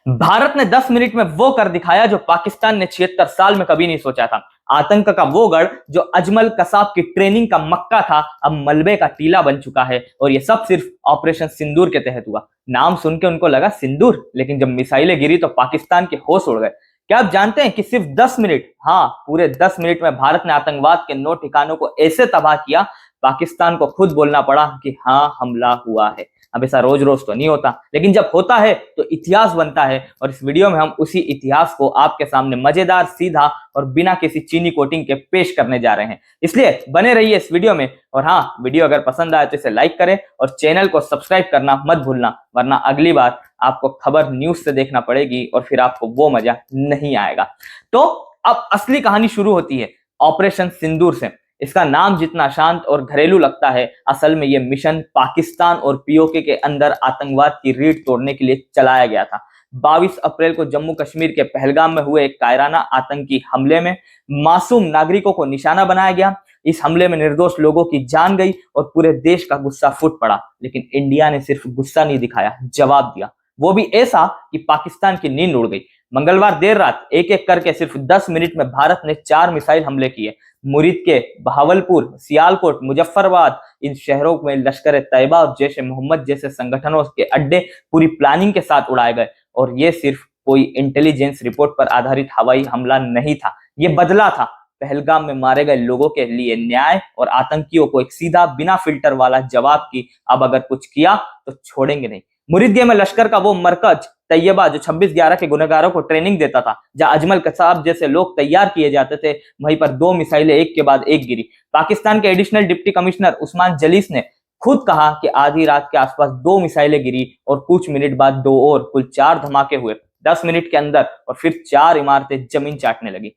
भारत ने 10 मिनट में वो कर दिखाया जो पाकिस्तान ने 76 साल में कभी नहीं सोचा था। आतंक का वो गढ़ जो अजमल कसाब की ट्रेनिंग का मक्का था, अब मलबे का टीला बन चुका है। और ये सब सिर्फ ऑपरेशन सिंदूर के तहत हुआ। नाम सुन के उनको लगा सिंदूर, लेकिन जब मिसाइलें गिरी तो पाकिस्तान के होश उड़ गए। क्या आप जानते हैं कि सिर्फ 10 मिनट, हाँ पूरे 10 मिनट में भारत ने आतंकवाद के 9 ठिकानों को ऐसे तबाह किया, पाकिस्तान को खुद बोलना पड़ा कि हाँ हमला हुआ है। अब ऐसा रोज रोज तो नहीं होता, लेकिन जब होता है तो इतिहास बनता है। और इस वीडियो में हम उसी इतिहास को आपके सामने मजेदार, सीधा और बिना किसी चीनी कोटिंग के पेश करने जा रहे हैं। इसलिए बने रहिए इस वीडियो में। और हाँ, वीडियो अगर पसंद आए तो इसे लाइक करें और चैनल को सब्सक्राइब करना मत भूलना, वरना अगली बार आपको खबर न्यूज से देखना पड़ेगी और फिर आपको वो मजा नहीं आएगा। तो अब असली कहानी शुरू होती है ऑपरेशन सिंदूर से। इसका नाम जितना शांत और घरेलू लगता है, असल में यह मिशन पाकिस्तान और पीओके के अंदर आतंकवाद की रीढ़ तोड़ने के लिए चलाया गया था। 22 अप्रैल को जम्मू कश्मीर के पहलगाम में हुए एक कायराना आतंकी हमले में मासूम नागरिकों को निशाना बनाया गया। इस हमले में निर्दोष लोगों की जान गई और पूरे देश का गुस्सा फूट पड़ा। लेकिन इंडिया ने सिर्फ गुस्सा नहीं दिखाया, जवाब दिया, वो भी ऐसा कि पाकिस्तान की नींद उड़ गई। मंगलवार देर रात एक एक करके सिर्फ 10 मिनट में भारत ने 4 मिसाइल हमले किए। मुरीद के बहावलपुर, सियालकोट, मुजफ्फरबाद, इन शहरों में लश्कर तैयबा और जैश ए मोहम्मद जैसे संगठनों के अड्डे पूरी प्लानिंग के साथ उड़ाए गए। और ये सिर्फ कोई इंटेलिजेंस रिपोर्ट पर आधारित हवाई हमला नहीं था, ये बदला था। पहलगाम में मारे गए लोगों के लिए न्याय और आतंकियों को एक सीधा, बिना फिल्टर वाला जवाब कि अब अगर कुछ किया तो छोड़ेंगे नहीं। मुरीदगे में लश्कर का वो मरकज तैयबा जो 26/11 के गुनहगारों को ट्रेनिंग देता था, जहां अजमल कसाब जैसे लोग तैयार किए जाते थे, वहीं पर 2 मिसाइलें एक के बाद एक गिरी। पाकिस्तान के additional deputy commissioner Usman Jalees ने खुद कहा कि आधी रात के आसपास 2 मिसाइलें गिरी और कुछ मिनट बाद 2 और, कुल 4 धमाके हुए 10 मिनट के अंदर, और फिर 4 इमारतें जमीन चाटने लगी।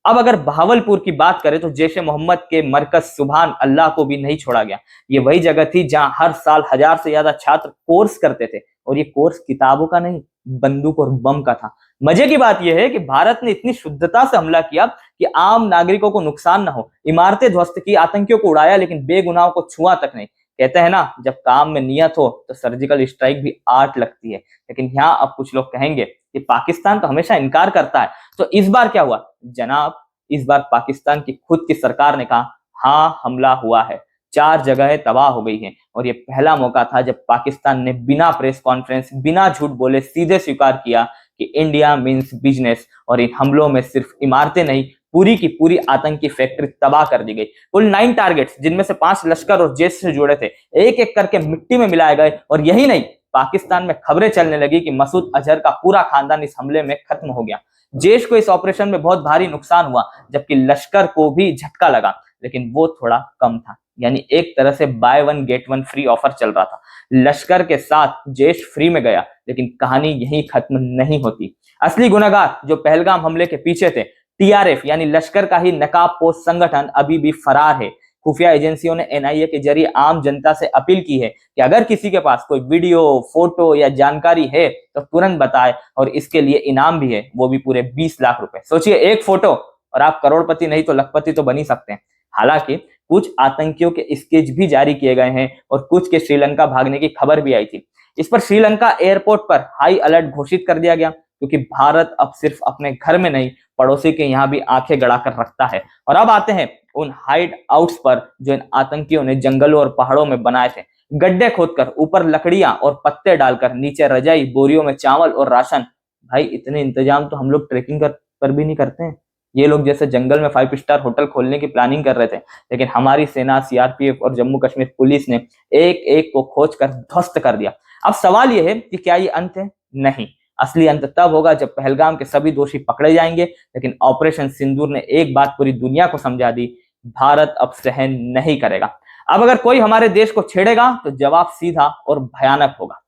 अब अगर बहावलपुर की बात करें तो जैश ए मोहम्मद के मरकज सुभान अल्लाह को भी नहीं छोड़ा गया। ये वही जगह थी जहां हर साल 1000 से ज्यादा छात्र कोर्स करते थे, और ये कोर्स किताबों का नहीं, बंदूक और बम का था। मजे की बात यह है कि भारत ने इतनी शुद्धता से हमला किया कि आम नागरिकों को नुकसान न हो। इमारतें ध्वस्त की, आतंकियों को उड़ाया, लेकिन बेगुनाहों को छुआ तक नहीं। कहते हैं ना, जब काम में नियत हो तो सर्जिकल स्ट्राइक भी आर्ट लगती है। लेकिन यहाँ अब कुछ लोग कहेंगे कि पाकिस्तान तो हमेशा इनकार करता है, तो इस बार क्या हुआ? जनाब, इस बार पाकिस्तान की खुद की सरकार ने कहा हाँ हमला हुआ है, 4 जगहें तबाह हो गई हैं। और ये पहला मौका था जब पाकिस्तान ने बिना प्रेस कॉन्फ्रेंस, बिना झूठ बोले सीधे स्वीकार किया कि इंडिया मीन्स बिजनेस। और इन हमलों में सिर्फ इमारतें नहीं, पूरी की पूरी आतंकी फैक्ट्री तबाह कर दी गई। कुल 9 टारगेट्स, जिनमें से 5 लश्कर और जैश से जुड़े थे, एक एक करके मिट्टी में मिलाए गए। और यही नहीं, पाकिस्तान में खबरें चलने लगी कि मसूद अजहर का पूरा खानदान इस हमले में खत्म हो गया। जैश को इस ऑपरेशन में बहुत भारी नुकसान हुआ, जबकि लश्कर को भी झटका लगा, लेकिन वो थोड़ा कम था। यानी एक तरह से बाय 1 गेट 1 फ्री ऑफर चल रहा था। लश्कर के साथ जैश फ्री में गया, लेकिन कहानी यहीं खत्म नहीं होती। असली गुनहगार जो पहलगाम हमले के पीछे थे, टीआरएफ यानी लश्कर का ही नकाबपोश संगठन, अभी भी फरार है। खुफिया एजेंसियों ने एनआईए के जरिए आम जनता से अपील की है कि अगर किसी के पास कोई वीडियो, फोटो या जानकारी है तो तुरंत बताए, और इसके लिए इनाम भी है, वो भी पूरे 20 लाख रुपए। सोचिए, एक फोटो और आप करोड़पति नहीं तो लखपति तो बन ही सकते हैं। हालांकि कुछ आतंकियों के स्केच भी जारी किए गए हैं और कुछ के श्रीलंका भागने की खबर भी आई थी। इस पर श्रीलंका एयरपोर्ट पर हाई अलर्ट घोषित कर दिया गया, क्योंकि भारत अब सिर्फ अपने घर में नहीं, पड़ोसी के यहाँ भी आंखें गड़ाकर रखता है। और अब आते हैं उन हाइड आउट्स पर जो इन आतंकियों ने जंगलों और पहाड़ों में बनाए थे। गड्ढे खोदकर, ऊपर लकड़ियां और पत्ते डालकर, नीचे रजाई, बोरियों में चावल और राशन। भाई, इतने इंतजाम तो हम लोग ट्रेकिंग पर भी नहीं करते हैं। ये लोग जैसे जंगल में 5 स्टार होटल खोलने की प्लानिंग कर रहे थे, लेकिन हमारी सेना, सीआरपीएफ और जम्मू कश्मीर पुलिस ने एक एक को खोज कर ध्वस्त कर दिया। अब सवाल यह है कि क्या ये अंत है? नहीं, असली अंत तब होगा जब पहलगाम के सभी दोषी पकड़े जाएंगे। लेकिन ऑपरेशन सिंदूर ने एक बात पूरी दुनिया को समझा दी, भारत अब सहन नहीं करेगा। अब अगर कोई हमारे देश को छेड़ेगा तो जवाब सीधा और भयानक होगा।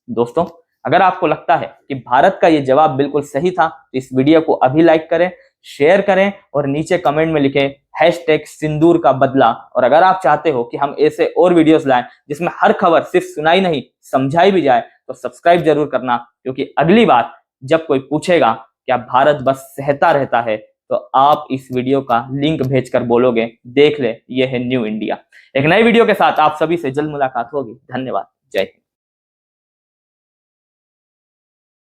दोस्तों, अगर आपको लगता है कि भारत का ये जवाब बिल्कुल सही था तो इस वीडियो को अभी लाइक करें, शेयर करें और नीचे कमेंट में लिखें #सिंदूर का बदला। और अगर आप चाहते हो कि हम ऐसे और वीडियोस लाएं जिसमें हर खबर सिर्फ सुनाई नहीं, समझाई भी जाए, तो सब्सक्राइब जरूर करना, क्योंकि अगली बार जब कोई पूछेगा क्या भारत बस सहता रहता है, तो आप इस वीडियो का लिंक भेजकर बोलोगे, देख ले ये है न्यू इंडिया। एक नई वीडियो के साथ आप सभी से जल्द मुलाकात होगी। धन्यवाद। जय हिंद।